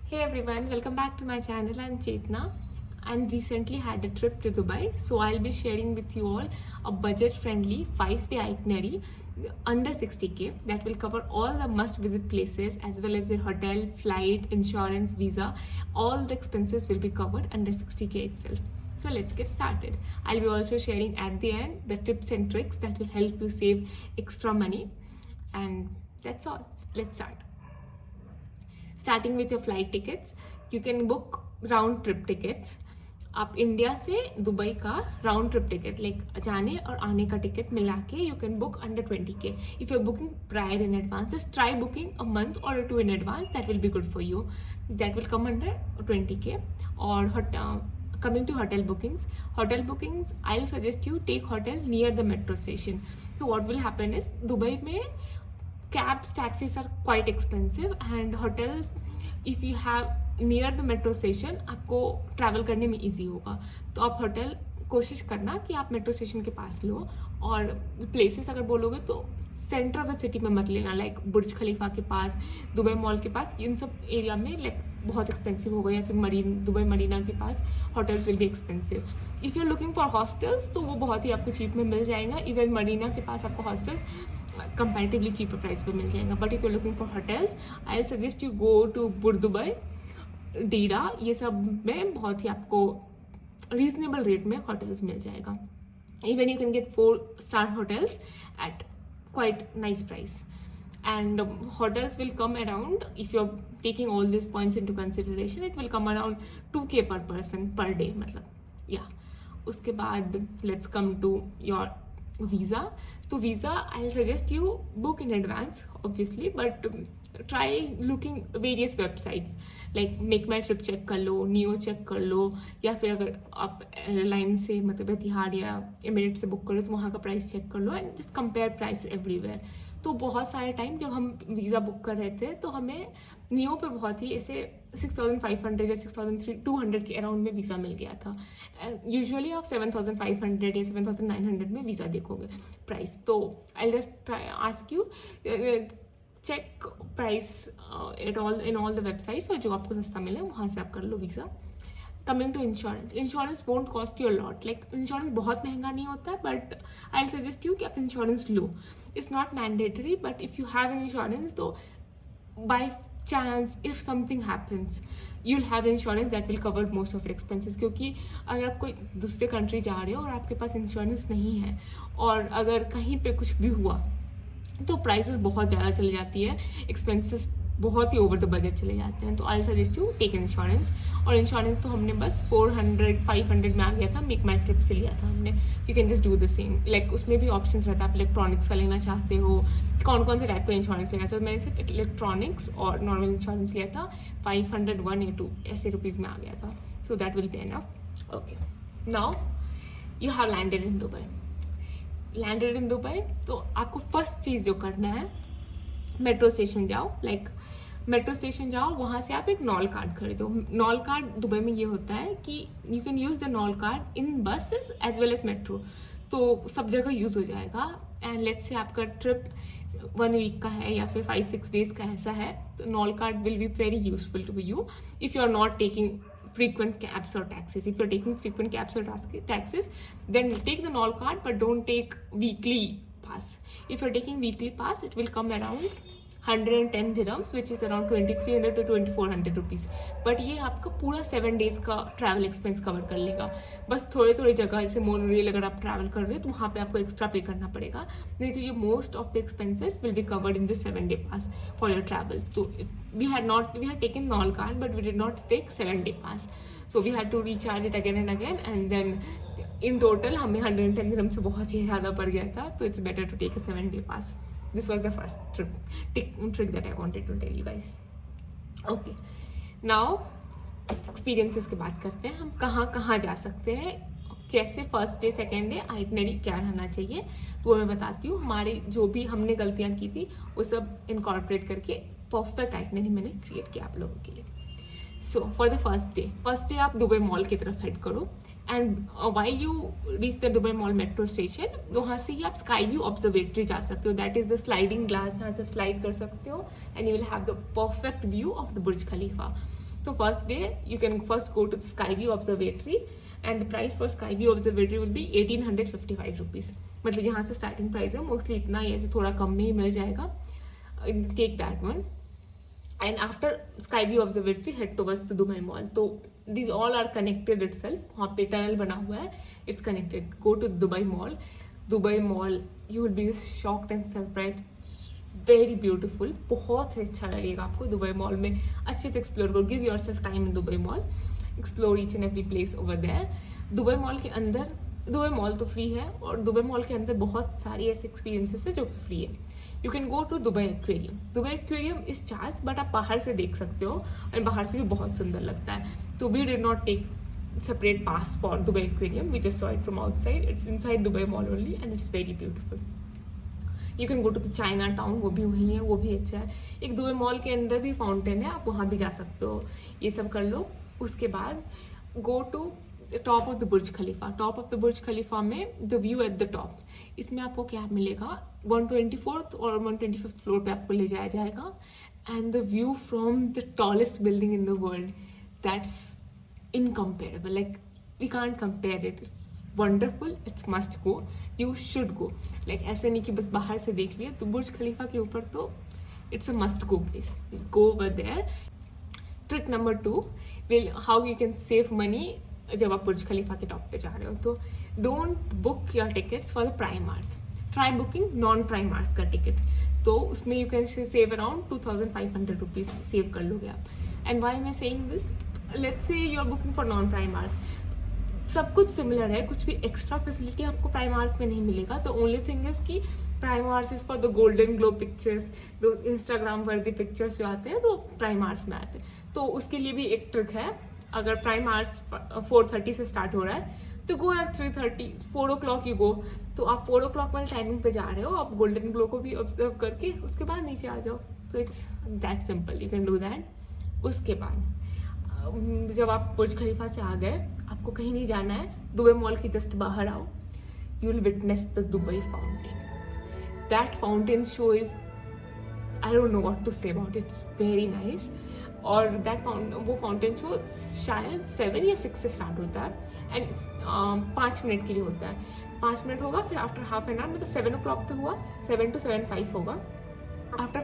Hey everyone, welcome back to my channel. I'm Chetna and recently had a trip to Dubai. So I'll be sharing with you all a budget-friendly 5-day itinerary under 60k that will cover all the must-visit places as well as your hotel, flight, insurance, visa. All the expenses will be covered under 60k itself. So let's get started. I'll be also sharing at the end the tips and tricks that will help you save extra money. And that's all. Let's start. Starting with your flight tickets you can book round trip tickets. आप India से Dubai का round trip ticket like जाने और आने का ticket मिला के you can book under 20k. If you are booking prior in advance, just try booking a month और 2 in advance. That will be good for you. That will come under 20k. Or coming to hotel bookings, I'll suggest you take hotel near the metro station. So what will happen is Dubai में cabs, taxis are quite expensive and hotels if you have near the metro station आपको travel करने में easy होगा. तो आप hotel कोशिश करना कि आप मेट्रो स्टेशन के पास लो. और प्लेसेस अगर बोलोगे तो सेंटर ऑफ द सिटी में मत लेना, लाइक बुर्ज खलीफा के पास, दुबई मॉल के पास, इन सब एरिया में लाइक बहुत एक्सपेंसिव होगा. या फिर दुबई मरीना के पास hotels will be expensive. If you are looking for hostels तो वो बहुत ही आपको चीप में मिल जाएगा. इवन मरीना के पास आपको हॉस्टल्स कंपैरेटिवली चीपर प्राइस पे मिल जाएगा. But if you looking for hotels I suggest you go to Bur Dubai, Deira, ये सब में बहुत ही आपको रीजनेबल रेट में होटल्स मिल जाएगा. Even you can get 4-star hotels at quite nice price. And hotels will come around, if you're taking all these points into consideration, it will come around 2k per person per day. मतलब yeah. उसके बाद let's come to your visa. तो visa I'll suggest you book in advance obviously, but try looking various websites like Make My Trip check कर लो, Neo check कर लो, या फिर अगर आप एयरलाइन से मतलब एतिहाद या एमिरेट्स से बुक करो तो वहाँ का प्राइस चेक कर लो and just compare price everywhere. तो बहुत सारे टाइम जब हम वीज़ा बुक कर रहे थे तो हमें नियो पे बहुत ही ऐसे 6,500 या 6,200 के अराउंड में वीज़ा मिल गया था. यूजुअली आप 7,500 या 7,900 में वीज़ा देखोगे प्राइस. तो I just ask you check price in all the websites, और जो आपको सस्ता मिले वहाँ से आप कर लो visa. Coming to insurance won't cost you a lot. Like insurance बहुत महंगा नहीं होता है, बट आई सजेस्ट यू कि आप इंश्योरेंस लो. It's not mandatory, but if you have an insurance तो by chance if something happens you will have insurance that will cover most of your expenses. क्योंकि अगर आप कोई दूसरे कंट्री जा रहे हो और आपके पास इंश्योरेंस नहीं है और अगर कहीं पे कुछ भी हुआ तो प्राइसेस बहुत ज़्यादा चली जाती है, एक्सपेंसेस बहुत ही ओवर द बजट चले जाते हैं. तो I suggest you take insurance. और इंश्योरेंस तो हमने बस 400-500 में आ गया था, मेक माई ट्रिप से लिया था हमने. You can just do the same. Like उसमें भी ऑप्शंस रहता है, आप इलेक्ट्रॉनिक्स का लेना चाहते हो, कौन से टाइप का इंश्योरेंस लेना चाहते हो. मैंने सिर्फ इलेक्ट्रॉनिक्स और नॉर्मल इंश्योरेंस लिया था. 500, 1 या 2 ऐसे रुपीज़ में आ गया था. So that will be enough. Okay, now you have landed in Dubai. तो आपको फर्स्ट चीज़ जो करना है, मेट्रो स्टेशन जाओ. मेट्रो स्टेशन जाओ, वहाँ से आप एक नॉल कार्ड खरीदो. नॉल कार्ड दुबई में ये होता है कि you can use the Nol card in buses as well as metro. तो सब जगह यूज़ हो जाएगा. एंड लेट्स से आपका ट्रिप 1 week का है या फिर 5-6 days का ऐसा है, तो Nol card will be very useful to you if you are not taking frequent cabs or taxis. If you're taking frequent cabs or taxis, then take the NOL card, but don't take weekly pass. If you're taking weekly pass, it will come around 110 dirhams, which is around 2,300 to 2,400 rupees. But ये आपका पूरा 7 days का travel expense cover कर लेगा. बस थोड़े जगह जैसे मोनोरेल अगर आप ट्रैवल कर रहे हो तो वहाँ पे आपको एक्स्ट्रा पे करना पड़ेगा. नहीं तो ये most of the expenses will be covered in this 7-day pass for your travel. तो we had taken NOL card, but we did not take 7-day pass. So we had to recharge it again and again, and then in total हमें 110 dirham से बहुत ही ज़्यादा पड़ गया था. तो it's better to take a 7-day pass. This was the first trick that I wanted to tell you guys. Okay, now experiences की बात करते हैं. हम कहाँ जा सकते हैं, कैसे first day second day itinerary क्या रहना चाहिए, तो वो मैं बताती हूँ. हमारी जो भी हमने गलतियाँ की थी वो सब इनकॉर्पोरेट करके परफेक्ट आइटनरी मैंने क्रिएट किया आप लोगों के लिए. So for the first day आप दुबई मॉल की तरफ हेड करो. And while you reach the Dubai mall metro station, वहाँ से ही आप स्काई व्यू ऑब्जर्वेटरी जा सकते हो. That is the sliding glass, जहाँ से स्लाइड कर सकते हो and you will have the perfect view of the Burj Khalifa. तो first day you can first go to the sky view observatory and the price for sky view observatory will be 1855 rupees. मतलब यहाँ से starting price है, mostly इतना ही, ऐसे थोड़ा कम में ही मिल जाएगा. Take that one. And after Sky View Observatory, head towards the Dubai Mall. तो these all are connected itself. वहाँ पे टनल बना हुआ है. It's connected. Go to Dubai Mall. Dubai Mall, you will be shocked and surprised. It's very beautiful. बहुत ही अच्छा लगेगा आपको दुबई मॉल में. अच्छे से एक्सप्लोर करो. Give yourself time in Dubai Mall. Explore each and every place over there. Dubai mall के अंदर, दुबई मॉल तो फ्री है और दुबई मॉल के अंदर बहुत सारी ऐसे एक्सपीरियंसेस है जो कि फ्री है. You can go to Dubai aquarium. Dubai aquarium is charge, but आप बाहर से देख सकते हो और बाहर से भी बहुत सुंदर लगता है. तो we did not take separate pass for Dubai Aquarium. We just saw it from outside. It's inside Dubai Mall only and it's very beautiful. You can go to the Chinatown. वो भी वहीं है, वो भी अच्छा है. एक दुबई मॉल के अंदर भी फाउंटेन है, आप वहाँ भी जा सकते हो. ये सब कर लो. उसके बाद go to top of the Burj Khalifa. Top of the Burj Khalifa में the view at the top, इसमें आपको क्या मिलेगा, 124th और 125th फ्लोर पे आपको ले जाया जाएगा. And the view from the tallest building in the world, that's incomparable. Like we can't compare it. It's wonderful. It's must go. You should go. Like ऐसे नहीं कि बस बाहर से देख लिया. तो बुर्ज खलीफा के ऊपर तो it's a must go place. Go over there. Trick number 2 will how you can save money जब आप बुर्ज खलीफा के टॉप पे जा रहे हो. तो don't book your tickets for the prime hours. Try booking non prime hours का टिकट. तो उसमें you can save around 2500 rupees save कर लोगे आप. एंड वाई मैं saying this, let's say you are booking for non prime hours. सब कुछ similar है, कुछ भी एक्स्ट्रा फैसिलिटी आपको प्राइम आवर्स में नहीं मिलेगा. तो ओनली थिंग इज कि prime hours is for the golden glow pictures, दो इंस्टाग्राम वर्दी पिक्चर्स जो आते हैं तो प्राइम आवर्स में आते हैं. तो उसके लिए भी एक ट्रिक है. अगर प्राइम आवर्स 4:30 से स्टार्ट हो रहा है तो go at 3:30, 4 o'clock you go. तो आप 4 o'clock वाले टाइमिंग पे जा रहे हो, आप गोल्डन ग्लो को भी ऑब्जर्व करके उसके बाद नीचे आ जाओ. तो it's that simple. You can do that. उसके बाद जब आप बुर्ज खलीफा से आ गए, आपको कहीं नहीं जाना है, दुबई मॉल की जस्ट बाहर आओ. You will witness the Dubai fountain. That fountain show is, I don't know what to say about it. It's very nice. और वो फाउंटेन शो शायद 7 या 6 से स्टार्ट होता है. एंड 5 मिनट के लिए होता है. 5 मिनट होगा, फिर आफ्टर हाफ एन आवर, मतलब 7 o'clock पे हुआ, 7 to 7:05 होगा. आफ्टर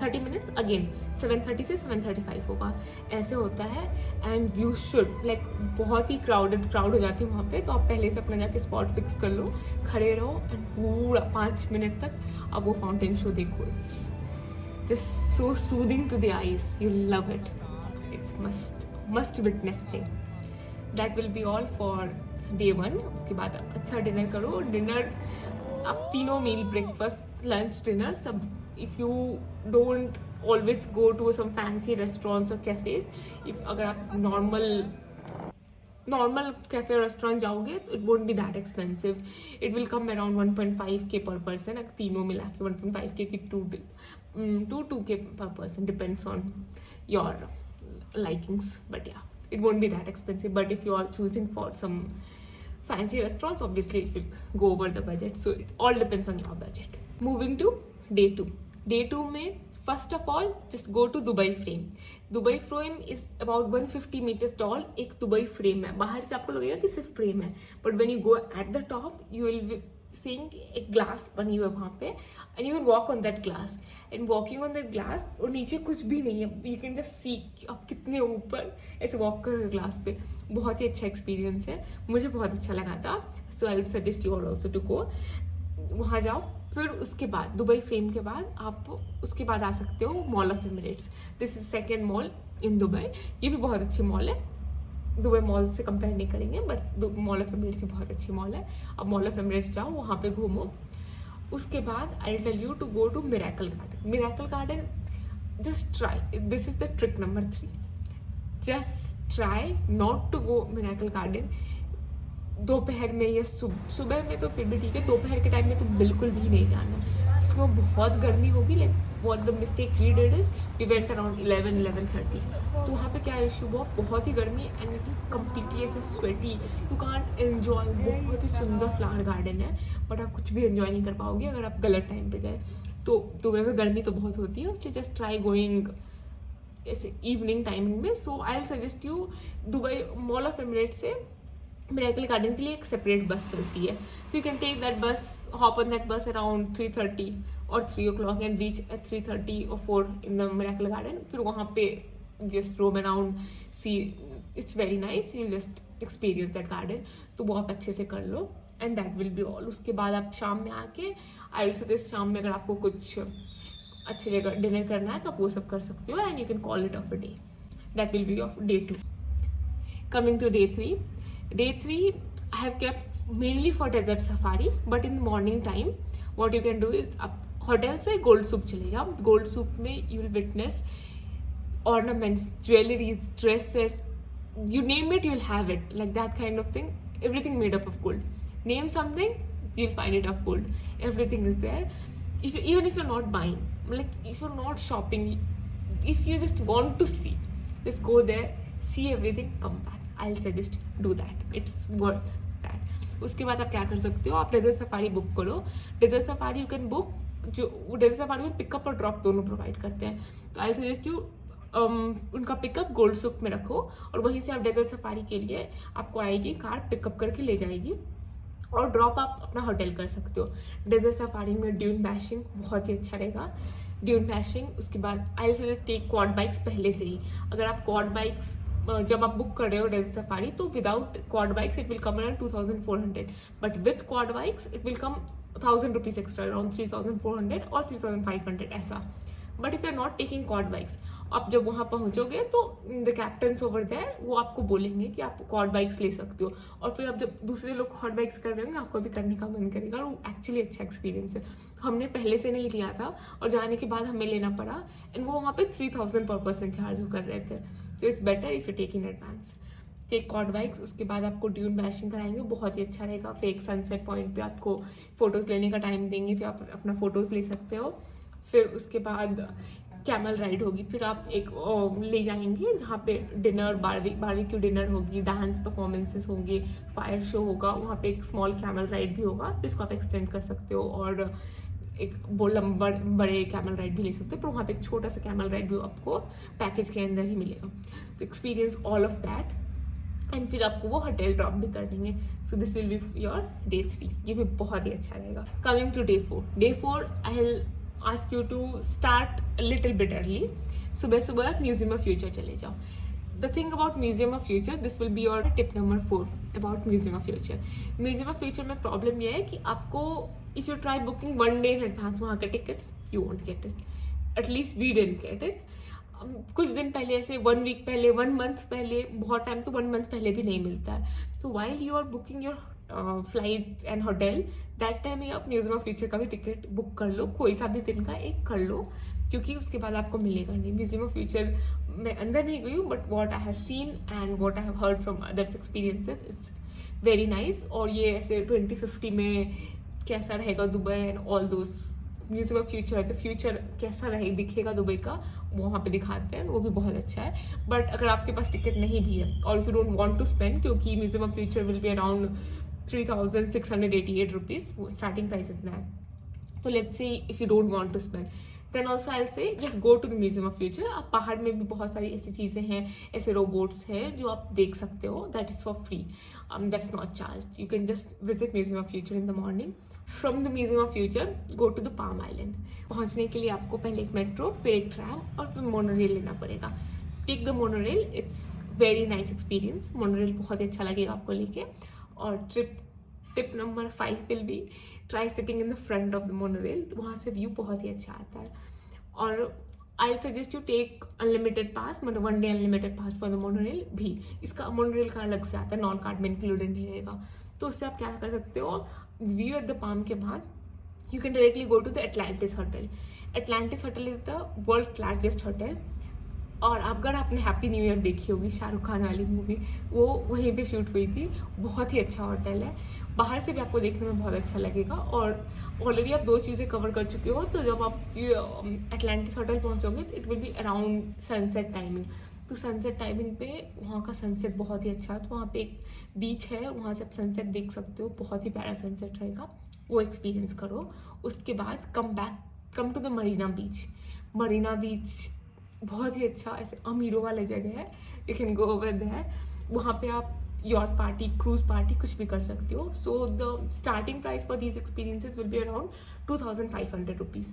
30 minutes अगेन 7:30 से 7:35 होगा. ऐसे होता है. एंड यू शुड लाइक, बहुत ही क्राउड हो जाती है वहाँ पे. तो आप पहले से अपना जाके स्पॉट फिक्स कर लो, खड़े रहो एंड पूरा 5 मिनट तक आप वो फाउंटेन शो देखो. It's just so soothing to the eyes. You'll love it. It's must witness thing. That will be all for day 1. उसके बाद आप अच्छा डिनर करो. डिनर आप तीनों मील, ब्रेकफास्ट, लंच, डिनर सब. If you don't always go to some fancy restaurants और cafes, अगर आप नॉर्मल कैफे रेस्टोरेंट जाओगे तो it won't be that expensive. It will come around 1.5K per person. अगर तीनों मिला के 1.5K की 2K per person, depends on your likings, but yeah, it won't be that expensive. But if you are choosing for some fancy restaurants, obviously it will go over the budget. So it all depends on your budget. Moving to day 2. Day 2 में first of all just go to Dubai Frame. Dubai Frame is about 150 meters tall. एक Dubai frame है. बाहर से आपको लगेगा कि सिर्फ frame है, but when you go at the top you will be seeing एक ग्लास बनी हुई है वहाँ पे. And you can walk on that glass. And walking on that glass, और नीचे कुछ भी नहीं है. यू कैन जस्ट सी आप कितने ऊपर ऐसे वॉक कर रहे हो ग्लास पे. बहुत ही अच्छा एक्सपीरियंस है. मुझे बहुत अच्छा लगा था. So I would suggest you also to go. वहाँ जाओ. फिर उसके बाद दुबई फ्रेम के बाद आप उसके बाद आ सकते हो mall of Emirates. This is second mall in Dubai. ये भी बहुत अच्छी मॉल है. दुबई मॉल से कंपेयर नहीं करेंगे, बट मॉल ऑफ एमिरेट्स ही बहुत अच्छी मॉल है. अब मॉल ऑफ एमिरेट्स जाओ, वहाँ पे घूमो. उसके बाद I tell you to go to Miracle Garden. Miracle Garden, just try. This is the trick number 3. Just try not to go Miracle Garden दोपहर में या सुबह में. तो फिर भी ठीक है, दोपहर के टाइम में तो बिल्कुल भी नहीं जाना, क्योंकि वो बहुत गर्मी होगी. Like what the mistake we did is we went around 11:30. तो वहाँ पे क्या इशू हुआ, बहुत ही गर्मी एंड इट्स कम्प्लीटली ऐसे स्वेटी. You can't enjoy. बहुत ही सुंदर फ्लावर गार्डन है, बट आप कुछ भी एन्जॉय नहीं कर पाओगे अगर आप गलत टाइम पे गए. तो दुबई में गर्मी तो बहुत होती है, इसलिए जस्ट ट्राई गोइंग ऐसे इवनिंग टाइमिंग में. So I will suggest you Dubai Mall of Emirates से मिरेकल गार्डन के लिए एक सेपरेट बस चलती है. तो you can take that bus, hop on that bus around 3:30 और 3 o'clock and reach at 3:30 or 4 in the Miracle Garden. फिर वहाँ पे just roam around, see it's very nice, you just experience that garden. तो वो आप अच्छे से कर लो and that will be all. उसके बाद आप शाम में आके, आई विल सजेस्ट शाम में अगर आपको कुछ अच्छी जगह डिनर करना है तो आप वो सब कर सकते हो and you can call it of a day. That will B of day 2. Coming to day 3. Day 3 I have kept mainly for desert safari, but in the morning time what you can do is आप hotel से gold सूक चले जाओ. Gold सूक में you will witness ornaments, jewelries, dresses, you name it, you'll have it, like that kind of thing. Everything made up of gold. Name something, you'll find it of gold. Everything is there. Even if you're not buying, like if you're not shopping, if you just want to see, just go there, see everything, come back. I'll suggest do that. It's worth that. उसके बाद आप क्या कर सकते हो, आप desert safari book करो. Desert safari you can book, जो डेजर्ट सफारी में पिकअप और ड्रॉप दोनों प्रोवाइड करते हैं. तो आई सजेस्ट यू उनका पिकअप गोल्ड सुक में रखो और वहीं से आप डेजर्ट सफारी के लिए आपको आएगी कार, पिकअप करके ले जाएगी और ड्रॉप आप अपना होटल कर सकते हो. डेजर्ट सफारी में ड्यून बैशिंग बहुत ही अच्छा रहेगा. ड्यून बैशिंग, उसके बाद I suggest take quad bikes पहले से ही. अगर आप क्वाड बाइक्स जब आप बुक कर रहे हो डेजर्ट सफारी, तो without quad bikes it will come around 2400, but with quad bikes it will come 1000 rupees extra, around 3400 और 3500 ऐसा. But if you are not taking quad bikes, आप जब वहाँ पहुँचोगे तो द कैप्टन्स ओवर देयर वो आपको बोलेंगे कि आप क्वाड बाइक्स ले सकते हो. और फिर अब जब दूसरे लोग क्वाड बाइक्स कर रहे होंगे आपको भी करने का मन करेगा. और वो एक्चुअली अच्छा एक्सपीरियंस है. हमने पहले से नहीं लिया था और जाने के बाद हमें लेना पड़ा एंड वो वहाँ पे 3000 पर पर्सन चार्ज कर रहे थे. तो it's better if you take in advance. Take quad bikes. उसके बाद आपको ड्यून बैशिंग कराएंगे, बहुत ही अच्छा रहेगा. फिर एक सनसेट पॉइंट पे आपको फोटोज़ लेने का टाइम देंगे, फिर आप अपना फोटोज़ ले सकते हो. फिर उसके बाद कैमल राइड होगी. फिर आप एक ले जाएंगे जहाँ पे डिनर, बारबेक्यू डिनर होगी, डांस परफॉर्मेंसेस होंगे, फायर शो होगा. वहाँ पे एक स्मॉल कैमल राइड भी होगा जिसको आप एक्सटेंड कर सकते हो और एक बड़े कैमल राइड भी ले सकते हो. पर वहाँ पे एक छोटा सा कैमल राइड भी आपको पैकेज के अंदर ही मिलेगा. तो experience all of that and फिर आपको वो होटल ड्रॉप भी कर देंगे. So this will be your day 3. ये भी बहुत ही अच्छा रहेगा. Coming to day 4. Day 4 I will ask you to start a little bit early. सुबह सुबह आप म्यूजियम ऑफ फ्यूचर चले जाओ. The thing about museum of future, this will be your tip number 4 about museum of future. Museum of future में problem यह है कि आपको if you try booking 1 day in advance वहाँ के tickets, you won't get it. At least we didn't get it. कुछ दिन पहले, ऐसे 1 week पहले, 1 month पहले, बहुत टाइम तो 1 month पहले भी नहीं मिलता है. So while you are booking your flight and hotel, that time ही आप म्यूजियम ऑफ फ्यूचर का भी टिकट बुक कर लो, कोई सा भी दिन का एक कर लो, क्योंकि उसके बाद आपको मिलेगा नहीं. म्यूजियम ऑफ फ्यूचर मैं अंदर नहीं गई हूँ, but what I have seen and what I have heard from others experiences, it's very nice. और ये ऐसे 2050 में कैसा रहेगा Dubai and all those, museum of future है तो फ्यूचर कैसा रहे दिखेगा दुबई का, वो वहाँ पे दिखाते हैं, वो भी बहुत अच्छा है. बट अगर आपके पास टिकट नहीं भी है और if you don't want to spend, क्योंकि museum of future will be around 3688 rupees, वो स्टार्टिंग प्राइस इतना है. तो let's say if you don't want to spend, then also I will say just go to the museum of future. आप पहाड़ में भी बहुत सारी ऐसी चीज़ें हैं, ऐसे रोबोट्स हैं जो आप देख सकते हो, that is for free, that's not charge. You can just visit museum of future in the morning. From the museum of future go to the Palm Island. पहुँचने के लिए आपको पहले एक मेट्रो, फिर एक ट्रैम और फिर मोनोरेल लेना पड़ेगा. Take the monorail, it's very nice experience. Monorail बहुत ही अच्छा लगेगा आपको लेके. और tip number 5 will be try sitting in the front of the monorail. वहाँ से व्यू बहुत ही अच्छा आता है. और I suggest you take unlimited pass, मतलब 1 day unlimited pass for the monorail भी. इसका मोनोरेल का अलग से आता है, नॉन कार्ड में इंक्लूडेड नहीं रहेगा. तो उससे आप क्या कर सकते हो, व्यू एट द पाम के बाद you can directly go to the Atlantis hotel. Atlantis hotel is the world's largest hotel. और अगर आपने हैप्पी न्यू ईयर देखी होगी, शाहरुख खान वाली मूवी, वो वहीं पे शूट हुई थी. बहुत ही अच्छा होटल है, बाहर से भी आपको देखने में बहुत अच्छा लगेगा. और ऑलरेडी आप 2 चीज़ें कवर कर चुके हो, तो जब आप एटलांटिस होटल पहुंचोगे it will be around sunset timing. तो सनसेट टाइमिंग पे वहाँ का सनसेट बहुत ही अच्छा है. तो वहाँ पे एक बीच है, वहाँ से आप सनसेट देख सकते हो, बहुत ही प्यारा सनसेट रहेगा, वो एक्सपीरियंस करो. उसके बाद come to the Marina beach. Marina beach बहुत ही अच्छा ऐसे अमीरों वाले जगह है, you can go over there. वहाँ पे आप यॉट पार्टी, क्रूज पार्टी कुछ भी कर सकते हो। So the starting price for these experiences will be around 2500 rupees,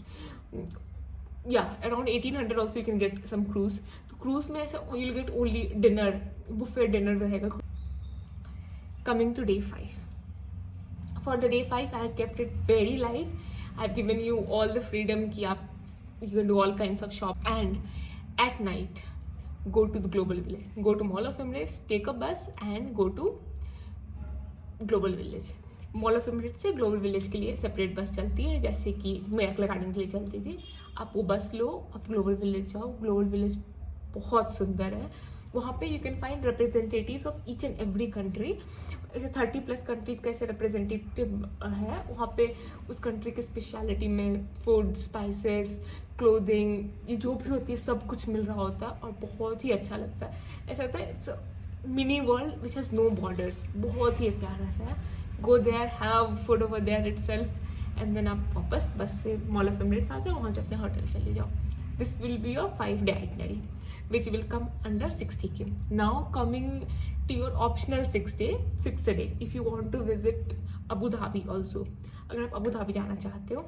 या around 1800 also you can get some cruise. तो क्रूज में ऐसा you will get only dinner, buffet dinner रहेगा। Coming to day 5, for the day 5 I have kept it very light. I have given you all the freedom कि आप you can do all kinds of shop, and at night go to the Global Village, go to Mall of Emirates, take a bus and go to Global Village. Mall of Emirates से global village के लिए separate bus चलती है, जैसे कि miracle Garden के लिए चलती थी। आप वो बस लो, आप ग्लोबल विलेज जाओ। ग्लोबल विलेज बहुत सुंदर है। वहाँ पे you can find representatives of each and every country. ऐसे 30+ कंट्रीज का ऐसे रिप्रेजेंटेटिव है वहाँ पे। उस कंट्री की स्पेशलिटी में फूड, स्पाइसेस, क्लोथिंग, ये जो भी होती है सब कुछ मिल रहा होता है और बहुत ही अच्छा लगता है। ऐसा लगता है it's mini world which has no borders. बहुत ही प्यारा सा है। Go there, have food over there itself and then आप वापस बस से मॉल ऑफ एमिरेट्स आ जाओ, वहाँ से अपने होटल चले जाओ। This will be your 5-day itinerary, which will come under 60K. Now coming to your optional 6th day, if you want to visit Abu Dhabi also, अगर आप अबू धाबी जाना चाहते हो,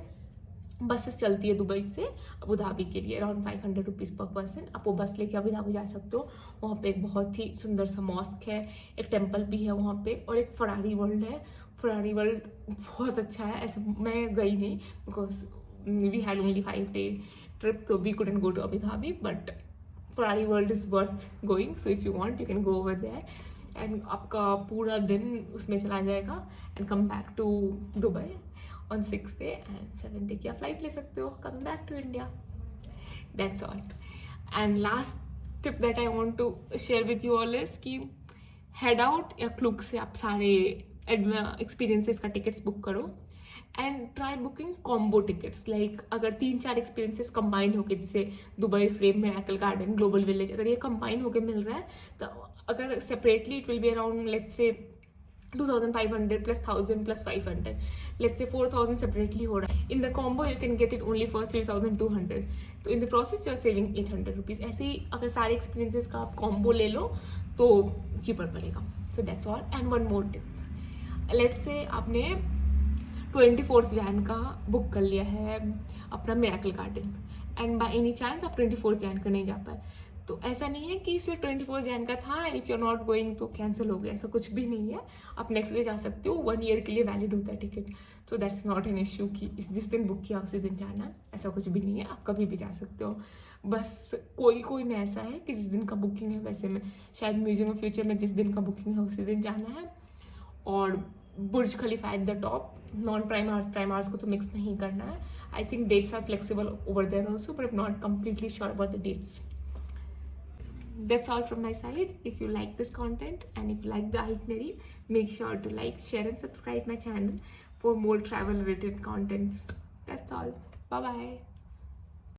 बसेस चलती है दुबई से अबू धाबी के लिए अराउंड 500 रुपीज़ पर पर्सन। आप वो बस लेके अबू धाबी जा सकते हो। वहाँ पे एक बहुत ही सुंदर सा मॉस्क है, एक टेम्पल भी है वहाँ पे, और एक फरारी वर्ल्ड है। फरारी वर्ल्ड बहुत अच्छा है। ऐसे मैं गई नहीं because we had only 5-day trip, so we couldn't go to Abu Dhabi, but Ferrari World is worth going. So if you want, you can go over there, and आपका पूरा दिन उसमें चला जाएगा and come back to Dubai on 6th day, and 7th day की आप flight ले सकते हो coming back to India. That's all. And last tip that I want to share with you all is कि head out या Klook से आप सारे experiences का tickets book करो and try booking combo tickets. Like अगर 3-4 एक्सपीरियंसेस कंबाइन होके, जैसे Dubai frame, miracle garden, global village, अगर ये कंबाइन होके मिल रहा है तो अगर separately it will be around let's say 2500 + 1000 + 500, let's say 4000 separately हो रहा है। In the combo you can get it only for 3200, तो in the process you are saving 800 rupees. ऐसे ही अगर सारे एक्सपीरियंसेस का आप कॉम्बो ले लो तो चीपर पड़ेगा। So that's all. And one more tip, let's say आपने 24 जैन का बुक कर लिया है अपना miracle garden, and by any chance आप 24 जैन का नहीं जा पाए, तो ऐसा नहीं है कि सिर्फ 24 जैन का था and if you are not going तो कैंसिल हो गया। ऐसा कुछ भी नहीं है। आप नेक्स्ट डे जा सकते हो। 1 ईयर के लिए वैलिड होता है ticket. So that's not an issue कि जिस दिन बुक किया उसी दिन जाना है। ऐसा कुछ भी नहीं है, आप कभी भी जा सकते हो। बस कोई में ऐसा है कि जिस दिन का बुकिंग है, वैसे में शायद म्यूजियम ऑफ फ्यूचर में जिस दिन का बुकिंग है उसी दिन जाना है। और Burj Khalifa at the top, non prime hours को तो मिक्स नहीं करना है। I think dates are flexible over there also, but not completely sure about the dates. That's all from my side. If you like this content and if you like the itinerary, make sure to like, share and subscribe my channel for more travel related contents. That's all. Bye bye.